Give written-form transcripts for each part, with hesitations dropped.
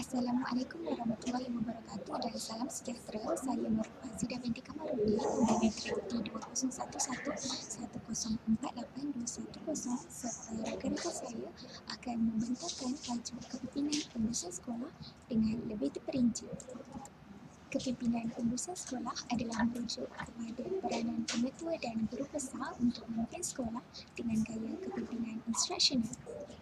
Assalamualaikum warahmatullahi wabarakatuh dan salam sejahtera. Saya Nur Fazidah binti Kamarudin, undi matrik D21111048210 serta rakan-rakan saya akan membentangkan tajuk kepimpinan pembusuan sekolah dengan lebih terperinci. Kepimpinan pembusuan sekolah adalah merujuk kepada peranan pengetua dan guru besar untuk memimpin sekolah dengan gaya kepimpinan instruksional.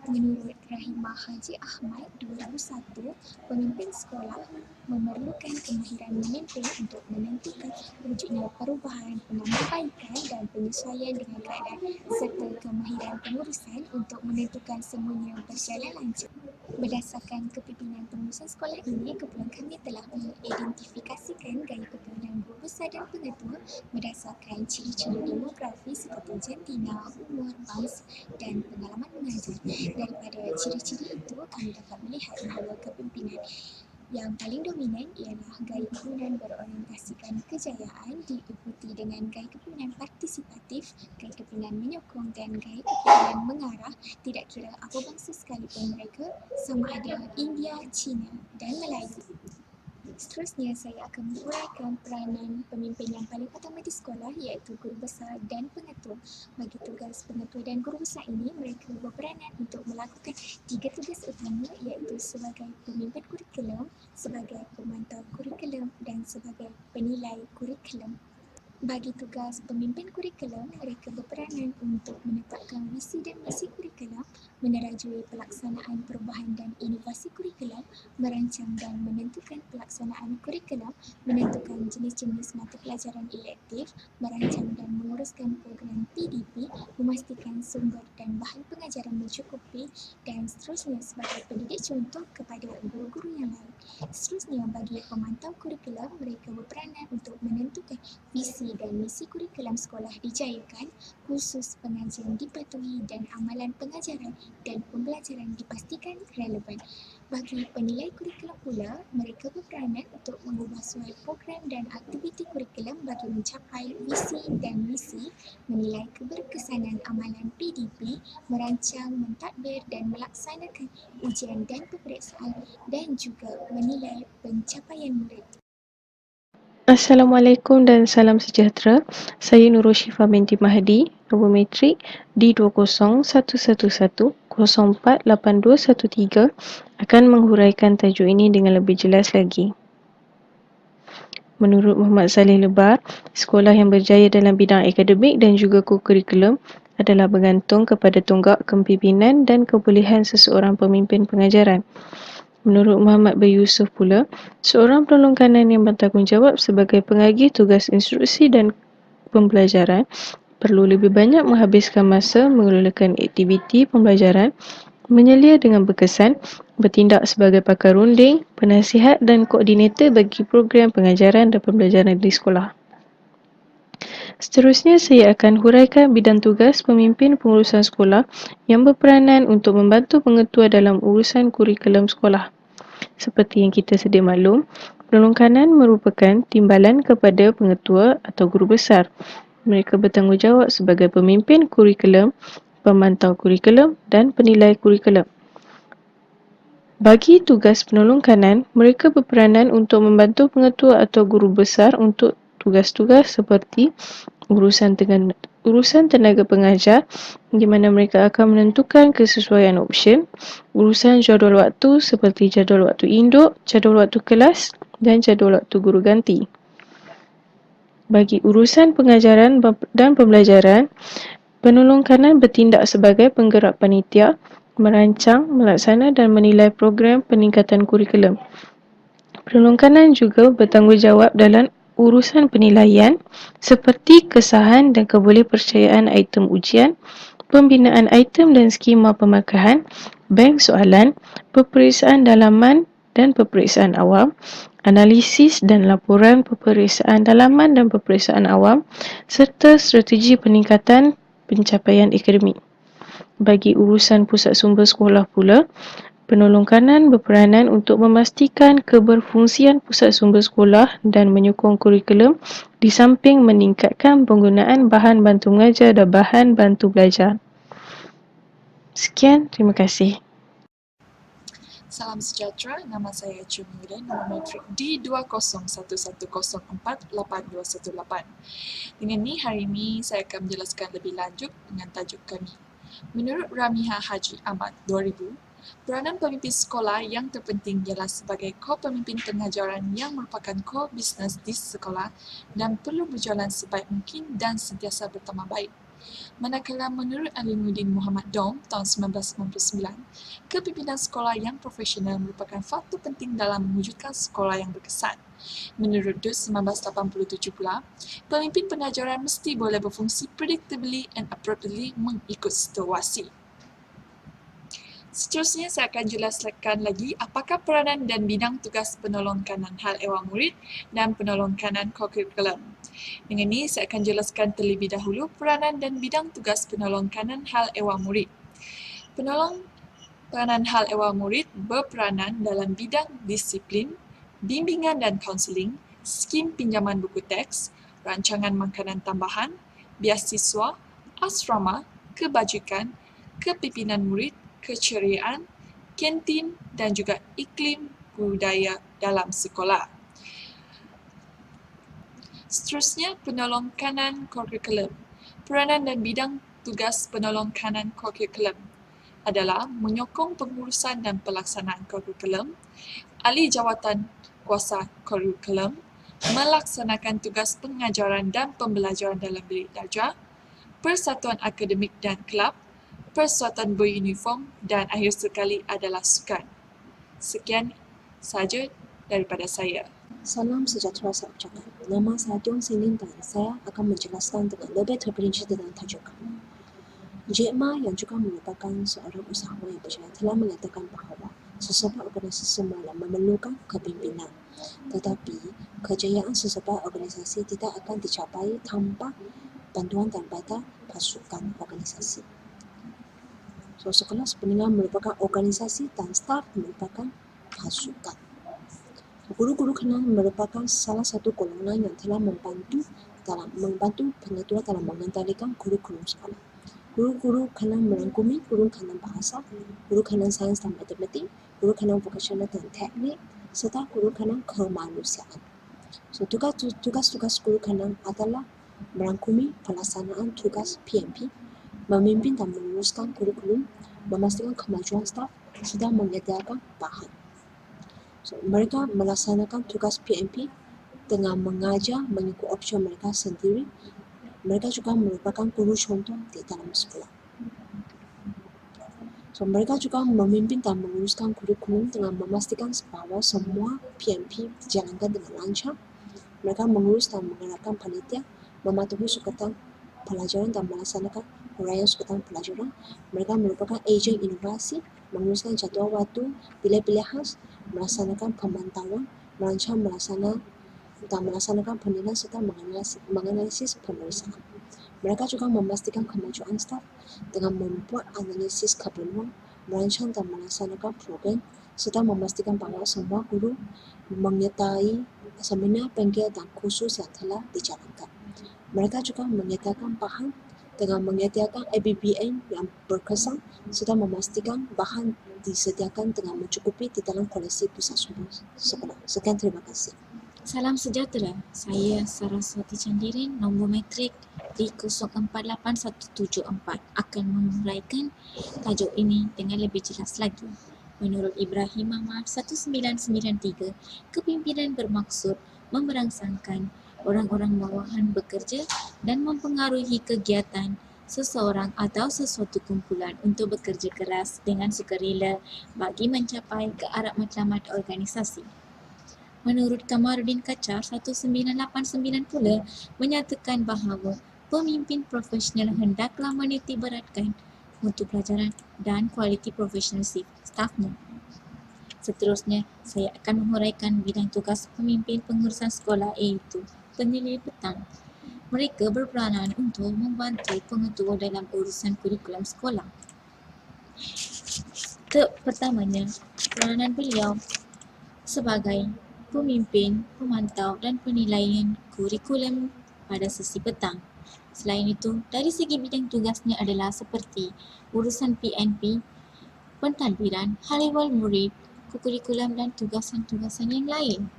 Menurut Rahimah Haji Ahmad 2001, pemimpin sekolah memerlukan kemahiran memimpin untuk menentukan wujudnya perubahan, penambahbaikan dan penyesuaian dengan keadaan serta kemahiran pengurusan untuk menentukan semuanya berjalan lancar. Berdasarkan kepimpinan pengurusan sekolah ini, kumpulan kami telah mengidentifikasikan gaya kepimpinan guru besar dan pengetua berdasarkan ciri-ciri demografi seperti jantina, umur, bangsa dan pengalaman mengajar. Daripada ciri-ciri itu, kami dapat melihat bahawa kepimpinan yang paling dominan ialah gaya kepimpinan berorientasikan kejayaan diikuti dengan gaya kepimpinan partisipatif, gaya kepimpinan menyokong dan gaya kepimpinan mengarah tidak kira apa bangsa sekalipun mereka, sama ada India, Cina dan Melayu. Seterusnya, saya akan menguraikan peranan pemimpin yang paling utama di sekolah iaitu guru besar dan pengetua. Bagi tugas pengetua dan guru besar ini, mereka berperanan untuk melakukan 3 tugas utama iaitu sebagai pemimpin kurikulum, sebagai pemantau kurikulum dan sebagai penilai kurikulum. Bagi tugas pemimpin kurikulum, mereka berperanan untuk menetapkan visi dan misi kurikulum, menerajui pelaksanaan perubahan dan inovasi kurikulum, merancang dan menentukan pelaksanaan kurikulum, menentukan jenis-jenis mata pelajaran elektif, merancang dan menguruskan program PDP, memastikan sumber dan bahan pengajaran mencukupi dan seterusnya sebagai pendidik contoh kepada guru-guru yang lain. Seterusnya, bagi pemantau kurikulum, mereka berperanan untuk menentukan visi dan misi kurikulum sekolah dijayakan, kursus pengajian dipatuhi dan amalan pengajaran dan pembelajaran dipastikan relevan. Bagi penilai kurikulum pula, mereka berperanan untuk mengubah suai program dan aktiviti kurikulum bagi mencapai visi dan misi, menilai keberkesanan amalan PDP, merancang, mentadbir dan melaksanakan ujian dan peperiksaan dan juga menilai pencapaian murid. Assalamualaikum dan salam sejahtera. Saya Nurul Syifa binti Mahdi, nombor matrik D20111048213 akan menghuraikan tajuk ini dengan lebih jelas lagi. Menurut Muhammad Saleh Lebar, sekolah yang berjaya dalam bidang akademik dan juga kurikulum adalah bergantung kepada tonggak kepimpinan dan kebolehan seseorang pemimpin pengajaran. Menurut Muhammad B. Yusuf pula, seorang penolong kanan yang bertanggungjawab sebagai pengagih tugas instruksi dan pembelajaran perlu lebih banyak menghabiskan masa mengelolakan aktiviti pembelajaran, menyelia dengan berkesan, bertindak sebagai pakar runding, penasihat dan koordinator bagi program pengajaran dan pembelajaran di sekolah. Seterusnya, saya akan huraikan bidang tugas pemimpin pengurusan sekolah yang berperanan untuk membantu pengetua dalam urusan kurikulum sekolah. Seperti yang kita sedia maklum, penolong kanan merupakan timbalan kepada pengetua atau guru besar. Mereka bertanggungjawab sebagai pemimpin kurikulum, pemantau kurikulum dan penilai kurikulum. Bagi tugas penolong kanan, mereka berperanan untuk membantu pengetua atau guru besar untuk tugas-tugas seperti urusan tenaga pengajar di mana mereka akan menentukan kesesuaian option, urusan jadual waktu seperti jadual waktu induk, jadual waktu kelas dan jadual waktu guru ganti. Bagi urusan pengajaran dan pembelajaran, penolong kanan bertindak sebagai penggerak panitia, merancang, melaksana dan menilai program peningkatan kurikulum. Penolong kanan juga bertanggungjawab dalam urusan penilaian seperti kesahan dan kebolehpercayaan item ujian, pembinaan item dan skema pemarkahan, bank soalan, peperiksaan dalaman dan peperiksaan awam, analisis dan laporan peperiksaan dalaman dan peperiksaan awam, serta strategi peningkatan pencapaian akademik. Bagi urusan pusat sumber sekolah pula, penolong kanan berperanan untuk memastikan keberfungsian pusat sumber sekolah dan menyokong kurikulum di samping meningkatkan penggunaan bahan bantu mengajar dan bahan bantu belajar. Sekian, terima kasih. Salam sejahtera, nama saya Chun Yudan, nombor matrik D20110488218. Dengan ni, hari ini saya akan menjelaskan lebih lanjut dengan tajuk kami. Menurut Ramiha Haji Ahmad 2000, peranan pemimpin sekolah yang terpenting ialah sebagai kor pemimpin pengajaran yang merupakan kor bisnes di sekolah dan perlu berjalan sebaik mungkin dan sentiasa bertambah baik. Manakala menurut Alimuddin Muhammad Dom tahun 1999, kepimpinan sekolah yang profesional merupakan faktor penting dalam mewujudkan sekolah yang berkesan. Menurut DUS 1987 pula, pemimpin pengajaran mesti boleh berfungsi predictably and appropriately mengikut situasi. Seterusnya, saya akan jelaskan lagi apakah peranan dan bidang tugas penolong kanan hal ehwal murid dan penolong kanan kurikulum. Dengan ini, saya akan jelaskan terlebih dahulu peranan dan bidang tugas penolong kanan hal ehwal murid. Peranan hal ehwal murid berperanan dalam bidang disiplin, bimbingan dan kaunseling, skim pinjaman buku teks, rancangan makanan tambahan, biasiswa, asrama, kebajikan, kepimpinan murid, keceriaan, kantin dan juga iklim budaya dalam sekolah. Seterusnya, penolong kanan kurikulum. Peranan dan bidang tugas penolong kanan kurikulum adalah menyokong pengurusan dan pelaksanaan kurikulum, ahli jawatan kuasa kurikulum, melaksanakan tugas pengajaran dan pembelajaran dalam bilik darjah, persatuan akademik dan kelab, persatuan beruniform dan akhir sekali adalah sukan. Sekian saja daripada saya. Salam sejahtera saya ucapkan. Nama saya Tiong Senin dan saya akan menjelaskan dengan lebih terperinci tentang tajuk kami. Encik Ma yang juga merupakan seorang usahawan yang berjaya telah mengatakan bahawa sesebuah organisasi semula memerlukan kepimpinan. Tetapi, kejayaan sesebuah organisasi tidak akan dicapai tanpa bantuan daripada pasukan organisasi. So, sekelas pendengar merupakan organisasi dan staf merupakan pasukan. Guru-guru kanan merupakan salah satu golongan yang telah membantu pengetahuan dalam mengendalikan kurikulum sekolah. Guru-guru kanan merangkumi guru kanan bahasa, guru kanan sains dan matematik, guru kanan vokasional dan teknik, serta guru kanan kemanusiaan. So, tugas-tugas guru kanan adalah merangkumi pelaksanaan tugas PMP, memimpin dan meluruskan kurikulum, memastikan kemajuan staf, serta menyediakan bahan. So, mereka melaksanakan tugas PMP dengan mengajar mengikut opsi mereka sendiri. Mereka juga merupakan guru contoh di dalam sekolah. So, mereka juga memimpin dan menguruskan kurikulum dengan memastikan bahawa semua PMP dijalankan dengan lancar. Mereka mengurus dan menggerakkan panitia, mematuhi sukatan pelajaran dan melaksanakan huraian sukatan pelajaran. Mereka merupakan ejen inovasi, menguruskan jadual waktu, bilik-bilik khas, melaksanakan pemantauan, merancang melaksanakan penilaian serta menganalisis pemeriksaan. Mereka juga memastikan kemajuan staf dengan membuat analisis keperluan, merancang dan melaksanakan program, serta memastikan bahawa semua guru menyertai seminar, panggil dan kursus yang telah dijalankan. Mereka juga menyediakan bahan dengan menyediakan APBN yang berkesan serta memastikan bahan disediakan dengan mencukupi di dalam koleksi pusat sumber sekolah. Sekian, terima kasih. Salam sejahtera, saya Saraswati Chandirin, nombor matrik D048174 akan menguraikan tajuk ini dengan lebih jelas lagi. Menurut Ibrahim Ahmad 1993, kepimpinan bermaksud memberangsangkan orang-orang bawahan bekerja dan mempengaruhi kegiatan seseorang atau sesuatu kumpulan untuk bekerja keras dengan sukarela bagi mencapai ke arah matlamat organisasi. Menurut Kamaruddin Kachar 1989 pula menyatakan bahawa pemimpin profesional hendaklah menitiberatkan mutu pelajaran dan kualiti profesional stafnya. Seterusnya, saya akan menguraikan bidang tugas pemimpin pengurusan sekolah iaitu penilai petang. Mereka berperanan untuk membantu pengetua dalam urusan kurikulum sekolah. Pertamanya, peranan beliau sebagai pemimpin, pemantau dan penilaian kurikulum pada sesi petang. Selain itu, dari segi bidang tugasnya adalah seperti urusan PNP, pentadbiran, hal ehwal murid, kurikulum dan tugasan-tugasan yang lain.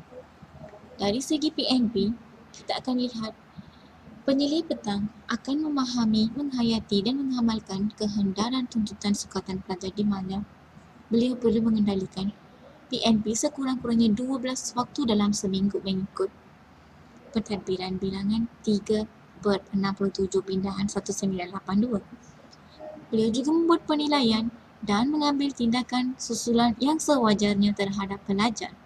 Dari segi PNP, kita akan lihat penyelia petang akan memahami, menghayati dan mengamalkan kehendak dan tuntutan sukatan pelajar di mana beliau perlu mengendalikan PNP sekurang-kurangnya 12 waktu dalam seminggu mengikut pentadbiran bilangan 3/67 pindahan 1982. Beliau juga membuat penilaian dan mengambil tindakan susulan yang sewajarnya terhadap pelajar.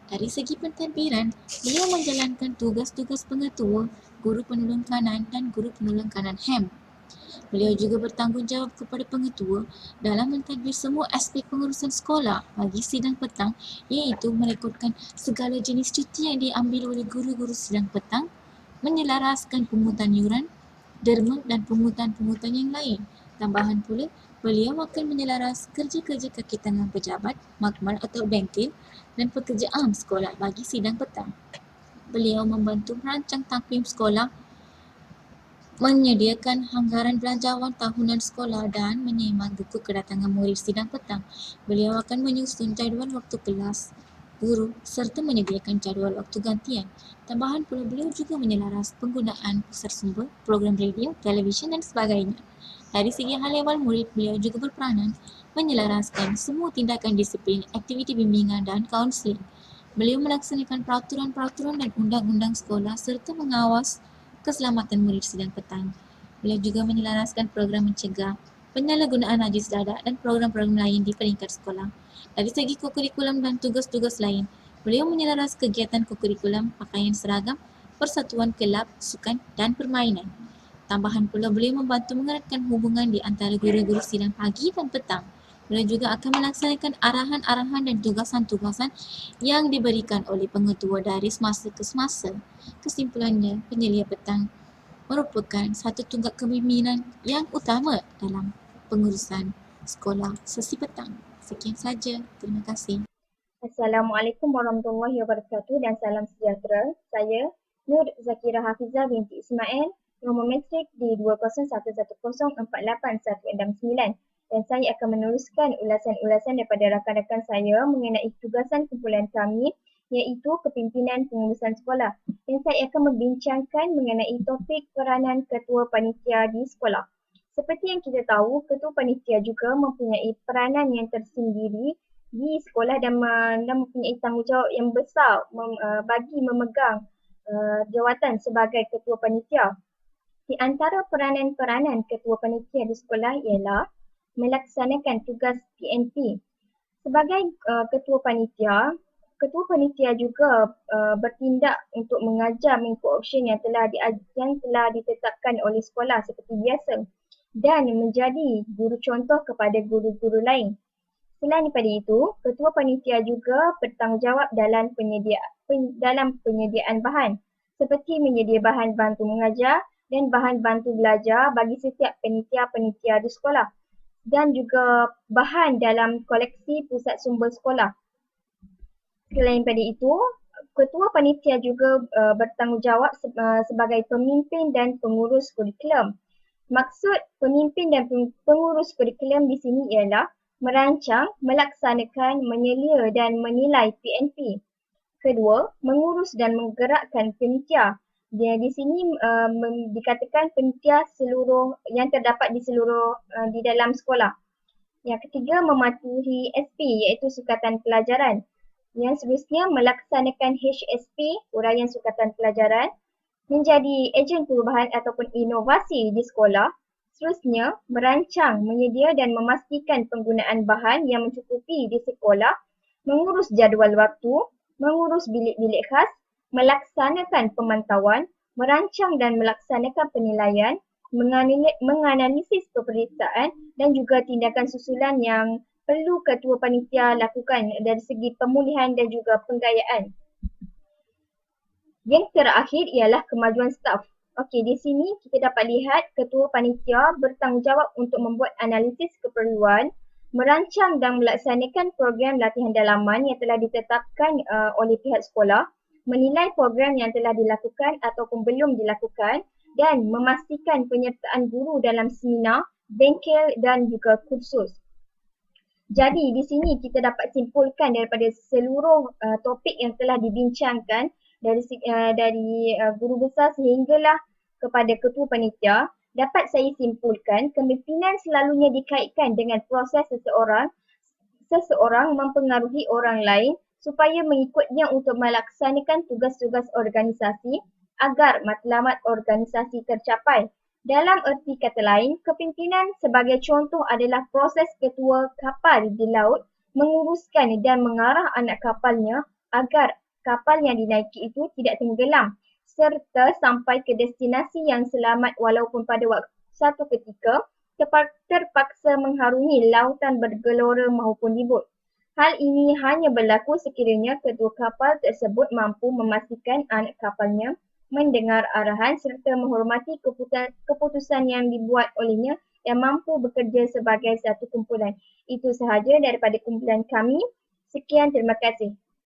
Dari segi pentadbiran, beliau menjalankan tugas-tugas pengetua, guru penolong kanan dan guru penolong kanan HEM. Beliau juga bertanggungjawab kepada pengetua dalam mentadbir semua aspek pengurusan sekolah bagi sidang petang, iaitu merekodkan segala jenis cuti yang diambil oleh guru-guru sidang petang, menyelaraskan pungutan yuran, derma dan pungutan-pungutan yang lain. Tambahan pula, beliau akan menyelaras kerja-kerja kaki tangan pejabat, makmal atau bengkel dan pekerja am sekolah bagi sidang petang. Beliau membantu merancang takvim sekolah, menyediakan anggaran belanjawan tahunan sekolah dan menyemang buku kedatangan murid sidang petang. Beliau akan menyusun jadual waktu kelas guru serta menyediakan jadual waktu gantian. Tambahan pula, beliau juga menyelaras penggunaan pusat sumber, program radio, televisyen dan sebagainya. Dari segi hal ehwal murid, beliau juga berperanan menyelaraskan semua tindakan disiplin, aktiviti bimbingan dan kaunseling. Beliau melaksanakan peraturan-peraturan dan undang-undang sekolah serta mengawas keselamatan murid sidang petang. Beliau juga menyelaraskan program mencegah penyalahgunaan najis dadak dan program-program lain di peringkat sekolah. Dari segi kokurikulum dan tugas-tugas lain, beliau menyelaras kegiatan kokurikulum, pakaian seragam, persatuan kelab, sukan dan permainan. Tambahan pula, beliau membantu mengeratkan hubungan di antara guru-guru sidang pagi dan petang. Beliau juga akan melaksanakan arahan-arahan dan tugasan-tugasan yang diberikan oleh pengetua dari semasa ke semasa. Kesimpulannya, penyelia petang merupakan satu tunggak kepimpinan yang utama dalam pengurusan sekolah sesi petang. Sekian saja. Terima kasih. Assalamualaikum warahmatullahi wabarakatuh dan salam sejahtera. Saya Nur Zakira Hafizah binti Ismail, nombor matrik di 20110481669 dan saya akan meneruskan ulasan-ulasan daripada rakan-rakan saya mengenai tugasan kumpulan kami iaitu kepimpinan pengurusan sekolah dan saya akan membincangkan mengenai topik peranan ketua panitia di sekolah. Seperti yang kita tahu, ketua panitia juga mempunyai peranan yang tersendiri di sekolah dan mempunyai tanggungjawab yang besar bagi memegang jawatan sebagai ketua panitia. Di antara peranan-peranan ketua panitia di sekolah ialah melaksanakan tugas PNP. Sebagai ketua panitia juga bertindak untuk mengajar mengikut option yang telah ditetapkan oleh sekolah seperti biasa dan menjadi guru contoh kepada guru-guru lain. Selain daripada itu, ketua panitia juga bertanggungjawab dalam penyediaan bahan seperti menyedia bahan bantu mengajar dan bahan bantu belajar bagi setiap penitia-penitia di sekolah dan juga bahan dalam koleksi pusat sumber sekolah. Selain daripada itu, ketua panitia juga bertanggungjawab sebagai pemimpin dan pengurus kurikulum. Maksud pemimpin dan pengurus kurikulum di sini ialah merancang, melaksanakan, menyelia dan menilai PNP. Kedua, mengurus dan menggerakkan penitia. Di sini dikatakan penitia seluruh yang terdapat di dalam sekolah. Yang ketiga, mematuhi SP iaitu sukatan pelajaran. Yang seterusnya, melaksanakan HSP, huraian sukatan pelajaran, menjadi ejen perubahan ataupun inovasi di sekolah. Seterusnya, merancang, menyedia dan memastikan penggunaan bahan yang mencukupi di sekolah, mengurus jadual waktu, mengurus bilik-bilik khas, melaksanakan pemantauan, merancang dan melaksanakan penilaian, menganalisis peperiksaan dan juga tindakan susulan yang perlu ketua panitia lakukan dari segi pemulihan dan juga penggayaan. Yang terakhir ialah kemajuan staf. Okey, di sini kita dapat lihat ketua panitia bertanggungjawab untuk membuat analisis keperluan, merancang dan melaksanakan program latihan dalaman yang telah ditetapkan oleh pihak sekolah, menilai program yang telah dilakukan ataupun belum dilakukan dan memastikan penyertaan guru dalam seminar, bengkel dan juga kursus. Jadi di sini kita dapat simpulkan daripada seluruh topik yang telah dibincangkan dari guru besar sehinggalah kepada ketua panitia, dapat saya simpulkan kepimpinan selalunya dikaitkan dengan proses seseorang mempengaruhi orang lain supaya mengikutnya untuk melaksanakan tugas-tugas organisasi agar matlamat organisasi tercapai. Dalam erti kata lain, kepimpinan sebagai contoh adalah proses ketua kapal di laut menguruskan dan mengarah anak kapalnya agar kapal yang dinaiki itu tidak tenggelam serta sampai ke destinasi yang selamat walaupun pada satu ketika terpaksa mengharungi lautan bergelora maupun ribut. Hal ini hanya berlaku sekiranya ketua kapal tersebut mampu memastikan anak kapalnya mendengar arahan serta menghormati keputusan yang dibuat olehnya dan mampu bekerja sebagai satu kumpulan. Itu sahaja daripada kumpulan kami. Sekian, terima kasih.